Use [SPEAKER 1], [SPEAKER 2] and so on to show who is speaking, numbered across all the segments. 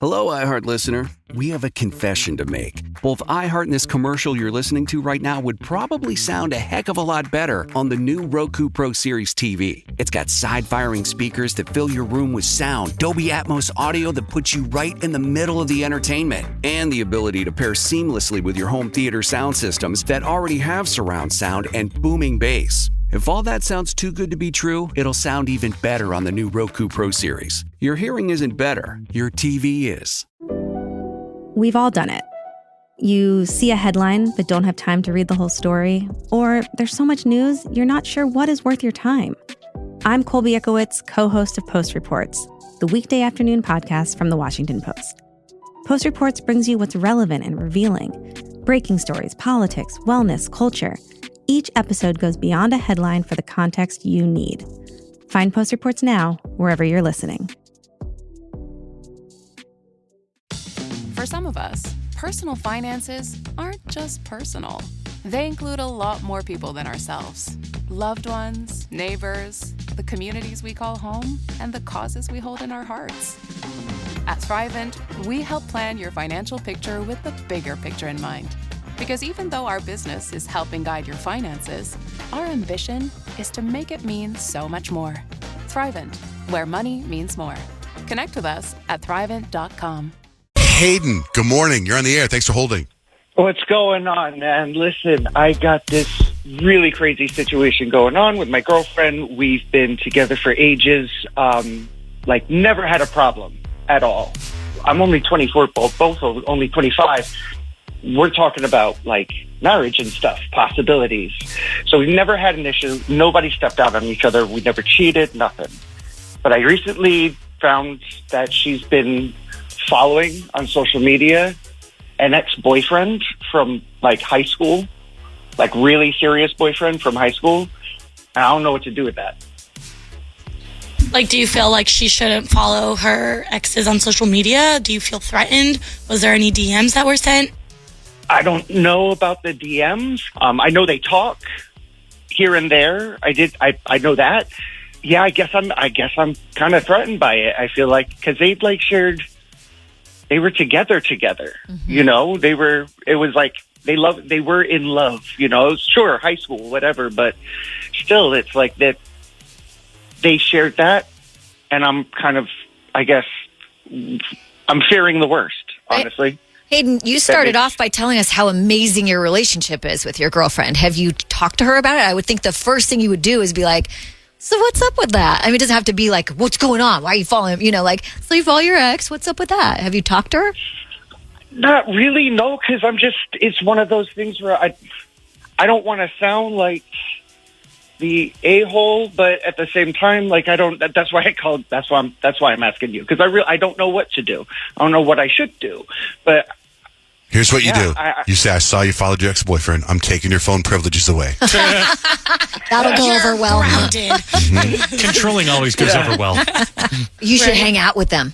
[SPEAKER 1] Hello, iHeart listener. We have a confession to make. Both iHeart and this commercial you're listening to right now would probably sound a heck of a lot better on the new Roku Pro Series TV. It's got side-firing speakers that fill your room with sound, Dolby Atmos audio that puts you right in the middle of the entertainment, and the ability to pair seamlessly with your home theater sound systems that already have surround sound and booming bass. If all that sounds too good to be true, it'll sound even better on the new Roku Pro Series. Your hearing isn't better, your TV is.
[SPEAKER 2] We've all done it. You see a headline but don't have time to read the whole story, or there's so much news you're not sure what is worth your time. I'm Colby Ekowitz, co-host of Post Reports, the weekday afternoon podcast from The Washington Post. Post Reports brings you what's relevant and revealing. Breaking stories, politics, wellness, culture. Each episode goes beyond a headline for the context you need. Find Post Reports now, wherever you're listening.
[SPEAKER 3] For some of us, personal finances aren't just personal. They include a lot more people than ourselves. Loved ones, neighbors, the communities we call home, and the causes we hold in our hearts. At Thrivent, we help plan your financial picture with the bigger picture in mind. Because even though our business is helping guide your finances, our ambition is to make it mean so much more. Thrivent, where money means more. Connect with us at Thrivent.com.
[SPEAKER 4] Hayden, good morning. You're on the air. Thanks for holding.
[SPEAKER 5] What's going on, man? Listen, I got this really crazy situation going on with my girlfriend. We've been together for ages, never had a problem at all. I'm only 24, both are only 25. We're talking about marriage and stuff, possibilities. So we've never had an issue. Nobody stepped out on each other. We never cheated, nothing. But I recently found that she's been following on social media an ex-boyfriend from high school, really serious boyfriend from high school. And I don't know what to do with that.
[SPEAKER 6] Do you feel like she shouldn't follow her exes on social media? Do you feel threatened? Was there any DMs that were sent?
[SPEAKER 5] I don't know about the DMs. I know they talk here and there. I know that. Yeah, I guess I'm kind of threatened by it. I feel like because they they were together. Mm-hmm. You know, they were in love. You know, sure, high school, whatever, but still, it's like that. They shared that, and I'm I'm fearing the worst, honestly.
[SPEAKER 7] Hayden, you started off by telling us how amazing your relationship is with your girlfriend. Have you talked to her about it? I would think the first thing you would do is be like, so what's up with that? I mean, it doesn't have to be like, what's going on? Why are you following him? So you follow your ex. What's up with that? Have you talked to her?
[SPEAKER 5] Not really, no, because it's one of those things where I don't want to sound like the a-hole, but at the same time, that's why I'm asking you, because I don't know what to do. I don't know what I should do, but
[SPEAKER 4] here's what you do. You say, I saw you followed your ex-boyfriend. I'm taking your phone privileges away.
[SPEAKER 7] That'll go over well.
[SPEAKER 8] Controlling always goes over well.
[SPEAKER 7] You should hang out with them.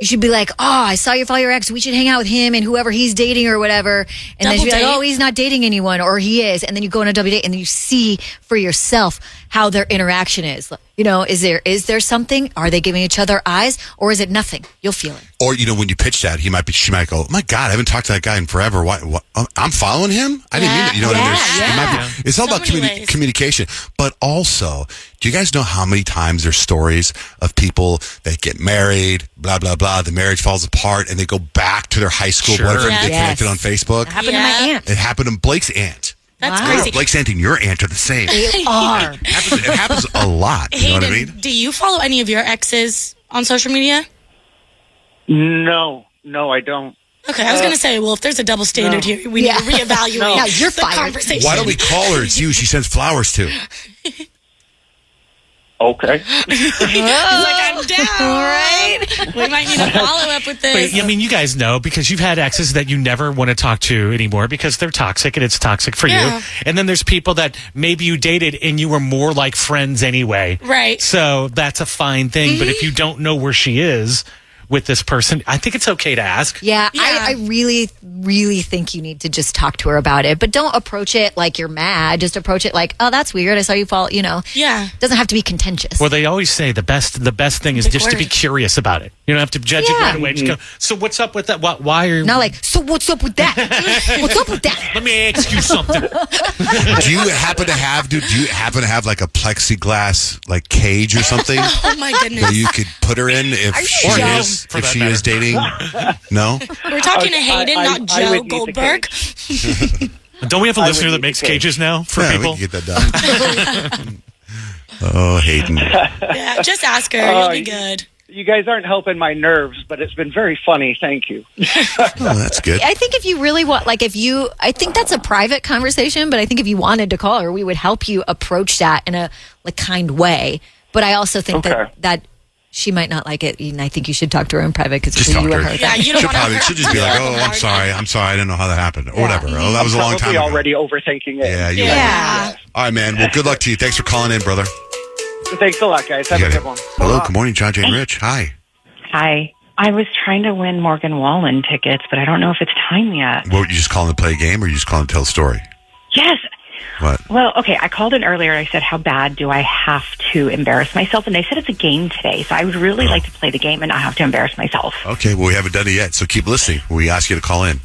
[SPEAKER 7] You should be like, oh, I saw you follow your ex. We should hang out with him and whoever he's dating or whatever. And then she'd be like, oh, he's not dating anyone, or he is. And then you go on a double date and then you see for yourself how their interaction is. Is there something? Are they giving each other eyes, or is it nothing? You'll feel it.
[SPEAKER 4] Or, when you pitch that, she might go, oh my God, I haven't talked to that guy in forever. What? I'm following him? I didn't mean it. You know what I mean? It's all about communication. But also, do you guys know how many times there's stories of people that get married, blah, blah, blah, the marriage falls apart, and they go back to their high school boyfriend they connected on Facebook?
[SPEAKER 7] It happened to my aunt.
[SPEAKER 4] It happened to Blake's aunt.
[SPEAKER 6] That's crazy.
[SPEAKER 4] Blake's aunt and your aunt are the same.
[SPEAKER 7] They are.
[SPEAKER 4] It happens a lot. You know what I mean?
[SPEAKER 6] Do you follow any of your exes on social media?
[SPEAKER 5] No, I don't.
[SPEAKER 6] Okay, I was going to say, well, if there's a double standard here, we need to reevaluate
[SPEAKER 7] you're
[SPEAKER 6] the
[SPEAKER 7] fired.
[SPEAKER 6] conversation.
[SPEAKER 4] Why don't we call her? It's you she sends flowers to.
[SPEAKER 5] Okay.
[SPEAKER 6] He's like, I'm down. All right. We might need a follow-up with this.
[SPEAKER 8] But, you guys know, because you've had exes that you never want to talk to anymore because they're toxic and it's toxic for you. And then there's people that maybe you dated and you were more like friends anyway.
[SPEAKER 6] Right.
[SPEAKER 8] So that's a fine thing. Mm-hmm. But if you don't know where she is, with this person, I think it's okay to ask.
[SPEAKER 7] Yeah, I really, really think you need to just talk to her about it. But don't approach it like you're mad. Just approach it like, oh, that's weird. I saw you fall,
[SPEAKER 6] Yeah.
[SPEAKER 7] It doesn't have to be contentious.
[SPEAKER 8] Well, they always say the best thing is just to be curious about it. You don't have to judge it right away. Just go, so what's up with that? Why are you...
[SPEAKER 7] Not like, so what's up with that? What's up with that?
[SPEAKER 8] Let me ask you something.
[SPEAKER 4] Do you happen to have like a plexiglass like cage or something?
[SPEAKER 6] Oh my goodness.
[SPEAKER 4] That you could put her in if she is dating? No?
[SPEAKER 6] We're talking to Hayden, not Joe Goldberg.
[SPEAKER 8] Don't we have a listener that makes cages now for people?
[SPEAKER 4] We can get that done. Oh, Hayden.
[SPEAKER 6] Yeah, just ask her. You'll be good.
[SPEAKER 5] You guys aren't helping my nerves, but it's been very funny. Thank you.
[SPEAKER 4] Oh, that's good.
[SPEAKER 7] I think if you really want, I think that's a private conversation, but I think if you wanted to call her, we would help you approach that in a kind way. But I also think that she might not like it, and I think you should talk to her in private because you and her.
[SPEAKER 6] Yeah, you don't want to.
[SPEAKER 4] She'll just be like, "Oh, I'm sorry. I didn't know how that happened," or whatever. Oh, that was a long time ago.
[SPEAKER 5] Already overthinking it.
[SPEAKER 4] Yeah. All right, man. Well, good luck to you. Thanks for calling in, brother.
[SPEAKER 5] Thanks a lot, guys. Have a good one.
[SPEAKER 4] Hello. Good morning, John, Jay, and Rich. Hi.
[SPEAKER 9] Hi. I was trying to win Morgan Wallen tickets, but I don't know if it's time yet.
[SPEAKER 4] What, you just calling to play a game, or you just calling to tell a story?
[SPEAKER 9] Yes.
[SPEAKER 4] What?
[SPEAKER 9] Well, okay, I called in earlier. I said, how bad do I have to embarrass myself? And they said it's a game today, so I would really like to play the game and not have to embarrass myself.
[SPEAKER 4] Okay, well, we haven't done it yet, so keep listening. We ask you to call in.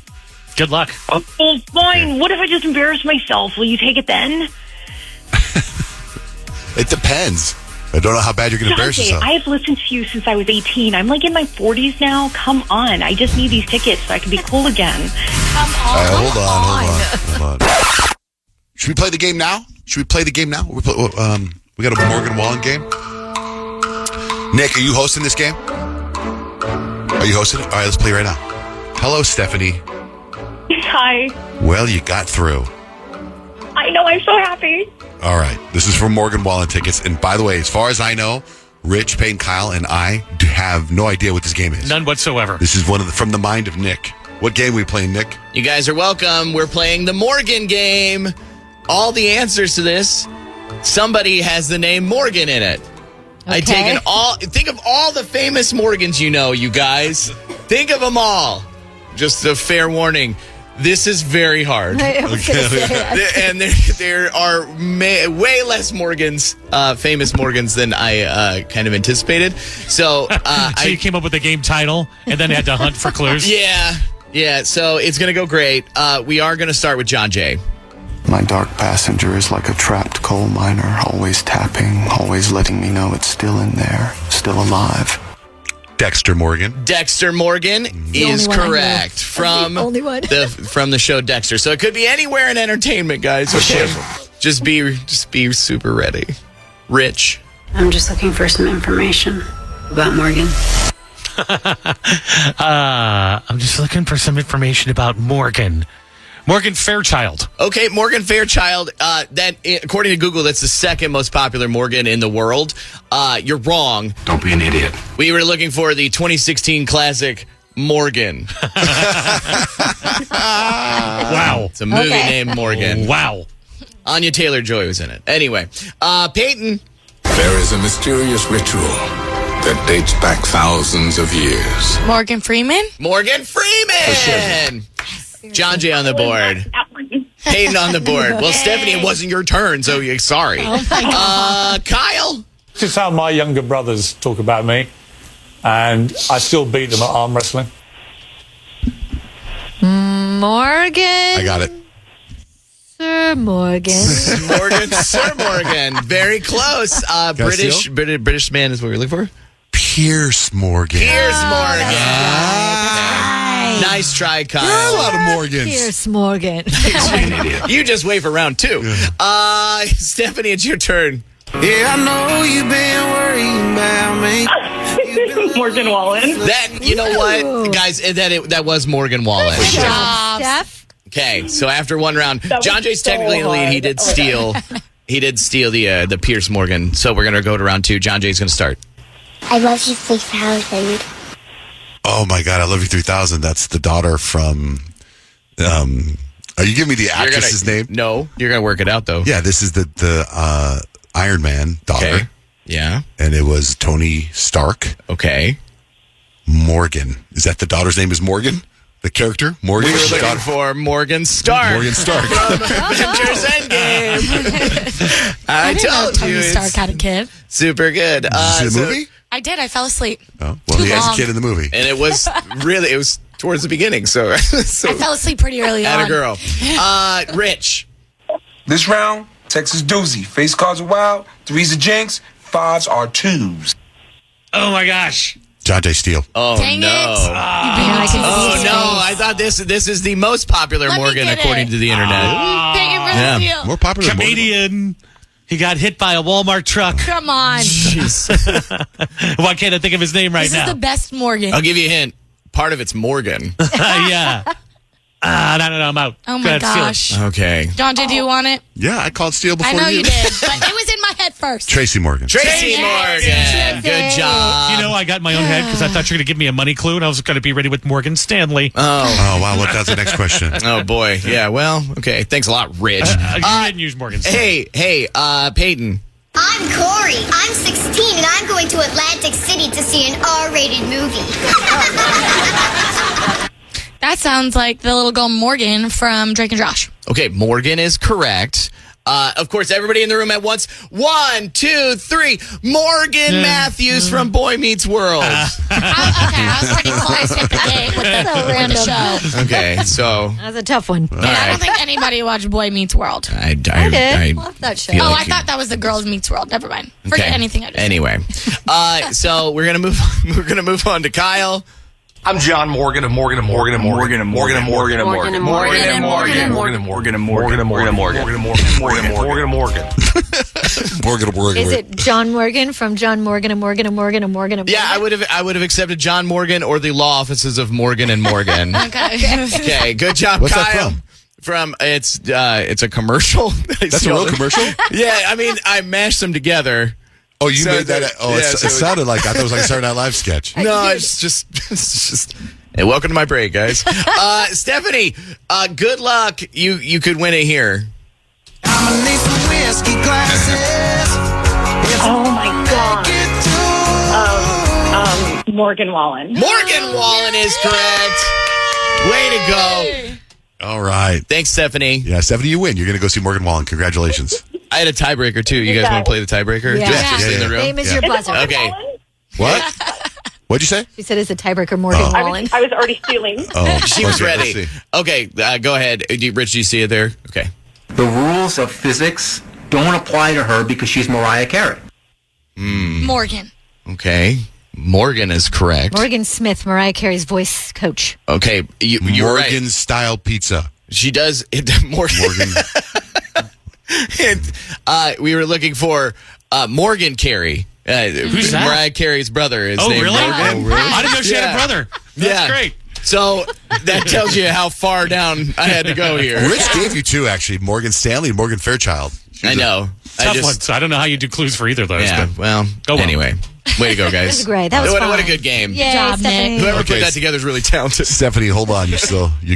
[SPEAKER 8] Good luck.
[SPEAKER 9] Oh, well, fine. What if I just embarrass myself? Will you take it then?
[SPEAKER 4] It depends. I don't know how bad you're going to embarrass yourself.
[SPEAKER 9] I've listened to you since I was 18. I'm like in my 40s now. Come on. I just need these tickets so I can be cool again.
[SPEAKER 6] Come on.
[SPEAKER 4] Hold on. Should we play the game now? We got a Morgan Wallen game. Nick, are you hosting this game? Are you hosting it? All right, let's play right now. Hello, Stephanie.
[SPEAKER 9] Hi.
[SPEAKER 4] Well, you got through.
[SPEAKER 9] I know. I'm so happy.
[SPEAKER 4] All right. This is for Morgan Wallen tickets. And by the way, as far as I know, Rich, Peyton, Kyle, and I have no idea what this game is.
[SPEAKER 8] None whatsoever.
[SPEAKER 4] This is from the mind of Nick. What game are we playing, Nick?
[SPEAKER 10] You guys are welcome. We're playing the Morgan game. All the answers to this, somebody has the name Morgan in it. Okay. Think of all the famous Morgans you know, you guys. Think of them all. Just a fair warning. This is very hard. And there are way less Morgans, famous Morgans, than I kind of anticipated. So,
[SPEAKER 8] you came up with the game title and then had to hunt for clues?
[SPEAKER 10] Yeah. So it's going to go great. We are going to start with John Jay.
[SPEAKER 11] My dark passenger is like a trapped coal miner, always tapping, always letting me know it's still in there, still alive.
[SPEAKER 4] Dexter Morgan
[SPEAKER 10] is correct from the show Dexter. So it could be anywhere in entertainment, guys. Okay. Just be super ready. Rich.
[SPEAKER 12] I'm just looking for some information about Morgan.
[SPEAKER 8] I'm just looking for some information about Morgan. Morgan Fairchild.
[SPEAKER 10] Okay, Morgan Fairchild. That, according to Google, that's the second most popular Morgan in the world. You're wrong.
[SPEAKER 11] Don't be an idiot.
[SPEAKER 10] We were looking for the 2016 classic Morgan.
[SPEAKER 8] Wow.
[SPEAKER 10] It's a movie named Morgan.
[SPEAKER 8] Wow.
[SPEAKER 10] Anya Taylor-Joy was in it. Anyway, Peyton.
[SPEAKER 11] There is a mysterious ritual that dates back thousands of years.
[SPEAKER 6] Morgan Freeman.
[SPEAKER 10] John Jay on the board. Peyton on the board. Well, Stephanie, it wasn't your turn, so sorry.
[SPEAKER 6] Oh my God.
[SPEAKER 10] Kyle.
[SPEAKER 13] This is how my younger brothers talk about me, and I still beat them at arm wrestling.
[SPEAKER 7] Morgan.
[SPEAKER 4] I got it.
[SPEAKER 7] Sir Morgan.
[SPEAKER 10] Sir Morgan. Very close. British man is what we're looking for.
[SPEAKER 4] Piers Morgan.
[SPEAKER 10] Nice try, Kyle.
[SPEAKER 4] There are a lot of Morgans.
[SPEAKER 7] Piers Morgan.
[SPEAKER 10] You just wait for round 2. Stephanie, it's your turn.
[SPEAKER 11] Yeah, I know you've been worrying about me.
[SPEAKER 9] Morgan Wallen.
[SPEAKER 10] That, you know what, guys, that was Morgan Wallen.
[SPEAKER 7] Good job, Steph.
[SPEAKER 10] Okay, so after one round, John Jay's technically in the lead. He did steal the Piers Morgan. So we're going to go to round 2. John Jay's going to start.
[SPEAKER 14] I love you 3000.
[SPEAKER 4] Oh my God, I Love You 3000. That's the daughter from. Are you giving me the actress's name?
[SPEAKER 10] No, you're gonna work it out though.
[SPEAKER 4] Yeah, this is the Iron Man daughter.
[SPEAKER 10] Okay. Yeah,
[SPEAKER 4] and it was Tony Stark.
[SPEAKER 10] Okay.
[SPEAKER 4] Morgan. Is that the daughter's name is Morgan? The character? Morgan?
[SPEAKER 10] We were looking for Morgan Stark.
[SPEAKER 4] Morgan Stark.
[SPEAKER 10] From Avengers Endgame. I told you.
[SPEAKER 6] Tony Stark had a kid.
[SPEAKER 10] Super good.
[SPEAKER 4] Did you see the movie?
[SPEAKER 6] I did. I fell asleep.
[SPEAKER 4] Oh, well, he has a kid in the movie.
[SPEAKER 10] And it was towards the beginning. So
[SPEAKER 6] I fell asleep pretty early on.
[SPEAKER 10] Atta girl. Rich.
[SPEAKER 15] This round, Texas doozy. Face cards are wild. Threes are jinx. Fives are twos.
[SPEAKER 8] Oh my gosh.
[SPEAKER 4] Jonte Steele.
[SPEAKER 10] Oh,
[SPEAKER 6] Dang
[SPEAKER 10] no.
[SPEAKER 6] it.
[SPEAKER 10] I thought this is the most popular Morgan according to the internet.
[SPEAKER 4] More popular than
[SPEAKER 8] comedian. He got hit by a Walmart truck.
[SPEAKER 6] Come on.
[SPEAKER 8] Why can't I think of his name right now?
[SPEAKER 6] This is the best Morgan.
[SPEAKER 10] I'll give you a hint. Part of it's Morgan.
[SPEAKER 8] Yeah. No, I'm out.
[SPEAKER 6] Oh my gosh.
[SPEAKER 10] Okay.
[SPEAKER 6] John, do you want it?
[SPEAKER 4] Yeah, I called Steele before
[SPEAKER 6] I know you did, but it was in my head first.
[SPEAKER 4] Tracy Morgan.
[SPEAKER 10] Tracy Morgan. Good job.
[SPEAKER 8] You know, I got in my own head because I thought you were going to give me a money clue, and I was going to be ready with Morgan Stanley.
[SPEAKER 10] Oh,
[SPEAKER 4] wow. That's the next question.
[SPEAKER 10] Oh, boy. Yeah, well, okay. Thanks a lot, Rich.
[SPEAKER 8] You didn't use Morgan Stanley.
[SPEAKER 10] Hey, Peyton.
[SPEAKER 14] I'm Corey. I'm 16 and I'm going to Atlantic City to see an R-rated movie.
[SPEAKER 6] That sounds like the little girl Morgan from Drake and Josh.
[SPEAKER 10] Okay, Morgan is correct. Of course, everybody in the room at once. 1, 2, 3. Morgan Matthews from Boy Meets World.
[SPEAKER 6] I was pretty close at the gate with the show.
[SPEAKER 10] Okay, so
[SPEAKER 7] That was a tough one.
[SPEAKER 6] I don't think anybody watched Boy Meets World.
[SPEAKER 10] I
[SPEAKER 7] did. Love that show.
[SPEAKER 6] I thought that was the Girls Meets World. Never mind. Forget anything I just said.
[SPEAKER 10] Anyway, so we're gonna move. We're gonna move on to Kyle.
[SPEAKER 15] I'm John Morgan of Morgan and Morgan and Morgan and Morgan and Morgan and Morgan and Morgan and Morgan and Morgan and Morgan and Morgan and Morgan and Morgan and Morgan and Morgan and Morgan and Morgan.
[SPEAKER 7] Is it John Morgan from John Morgan and Morgan and Morgan and Morgan and Morgan?
[SPEAKER 10] Yeah, I would have accepted John Morgan or the law offices of Morgan and Morgan. Okay, good job,
[SPEAKER 4] What's
[SPEAKER 10] Kyle.
[SPEAKER 4] that
[SPEAKER 10] From it's a commercial.
[SPEAKER 4] That's a real commercial?
[SPEAKER 10] Yeah, I mean I mashed them together.
[SPEAKER 4] Oh, you made that? Oh, it sounded like I thought it was like a Saturday Night Live sketch.
[SPEAKER 10] No, it's just. Hey, welcome to my break, guys. Stephanie, good luck. You could win it here.
[SPEAKER 16] I'm gonna need some whiskey glasses.
[SPEAKER 9] Oh my God. Morgan Wallen.
[SPEAKER 10] Morgan Wallen is correct. Way to go.
[SPEAKER 4] All right.
[SPEAKER 10] Thanks, Stephanie.
[SPEAKER 4] Yeah, Stephanie, you win. You're going to go see Morgan Wallen. Congratulations.
[SPEAKER 10] I had a tiebreaker, too. You guys want to play the tiebreaker?
[SPEAKER 7] Yeah.
[SPEAKER 10] Just in the room?
[SPEAKER 7] Name is your buzzer.
[SPEAKER 10] Okay.
[SPEAKER 4] What? What'd you say?
[SPEAKER 7] She said it's a tiebreaker, Morgan Wallen.
[SPEAKER 9] I was already stealing.
[SPEAKER 4] Oh,
[SPEAKER 10] she was
[SPEAKER 4] okay,
[SPEAKER 10] ready. Okay, go ahead. Rich, do you see it there? Okay.
[SPEAKER 17] The rules of physics don't apply to her because she's Mariah Carey.
[SPEAKER 6] Morgan.
[SPEAKER 10] Okay. Morgan is correct.
[SPEAKER 7] Morgan Smith, Mariah Carey's voice coach.
[SPEAKER 10] Okay, you're right.
[SPEAKER 4] Morgan style pizza.
[SPEAKER 10] She does. Morgan. We were looking for Morgan Carey.
[SPEAKER 8] Who's that?
[SPEAKER 10] Mariah Carey's brother is named
[SPEAKER 8] really?
[SPEAKER 10] Morgan.
[SPEAKER 8] Oh, really? I didn't know she had a brother. That's great.
[SPEAKER 10] So that tells you how far down I had to go here.
[SPEAKER 4] Rich gave you two, actually. Morgan Stanley and Morgan Fairchild.
[SPEAKER 10] I know.
[SPEAKER 8] Tough one. So I don't know how you do clues for either of those.
[SPEAKER 10] Yeah,
[SPEAKER 8] but
[SPEAKER 10] well, anyway. Way to go, guys.
[SPEAKER 7] That was great. That was fun.
[SPEAKER 10] What a good game.
[SPEAKER 7] Yay,
[SPEAKER 6] job,
[SPEAKER 7] Stephanie.
[SPEAKER 6] Nick.
[SPEAKER 10] Whoever put that together is really talented.
[SPEAKER 4] Stephanie, hold on. You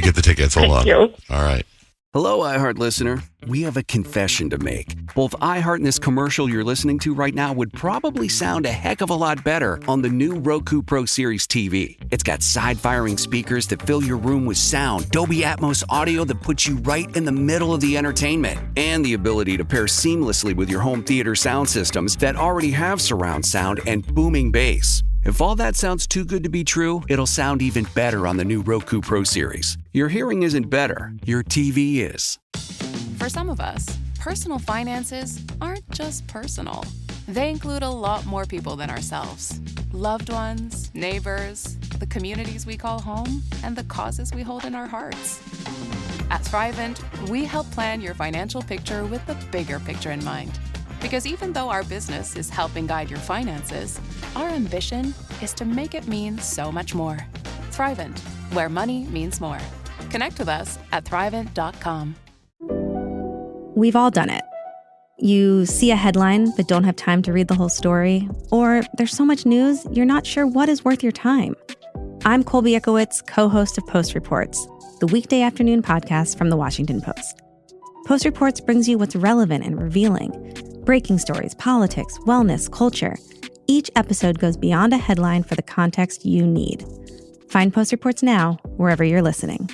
[SPEAKER 4] get the tickets. Hold on.
[SPEAKER 9] you.
[SPEAKER 4] All right.
[SPEAKER 1] Hello, iHeart listener. We have a confession to make. Both iHeart and this commercial you're listening to right now would probably sound a heck of a lot better on the new Roku Pro Series TV. It's got side-firing speakers that fill your room with sound, Dolby Atmos audio that puts you right in the middle of the entertainment, and the ability to pair seamlessly with your home theater sound systems that already have surround sound and booming bass. If all that sounds too good to be true, it'll sound even better on the new Roku Pro Series. Your hearing isn't better, your TV is.
[SPEAKER 3] For some of us, personal finances aren't just personal. They include a lot more people than ourselves. Loved ones, neighbors, the communities we call home, and the causes we hold in our hearts. At Thrivent, we help plan your financial picture with the bigger picture in mind. Because even though our business is helping guide your finances, our ambition is to make it mean so much more. Thrivent, where money means more. Connect with us at Thrivent.com.
[SPEAKER 2] We've all done it. You see a headline but don't have time to read the whole story, or there's so much news you're not sure what is worth your time. I'm Colby Ekowitz, co-host of Post Reports, the weekday afternoon podcast from The Washington Post. Post Reports brings you what's relevant and revealing. Breaking stories, politics, wellness, culture. Each episode goes beyond a headline for the context you need. Find Post Reports now, wherever you're listening.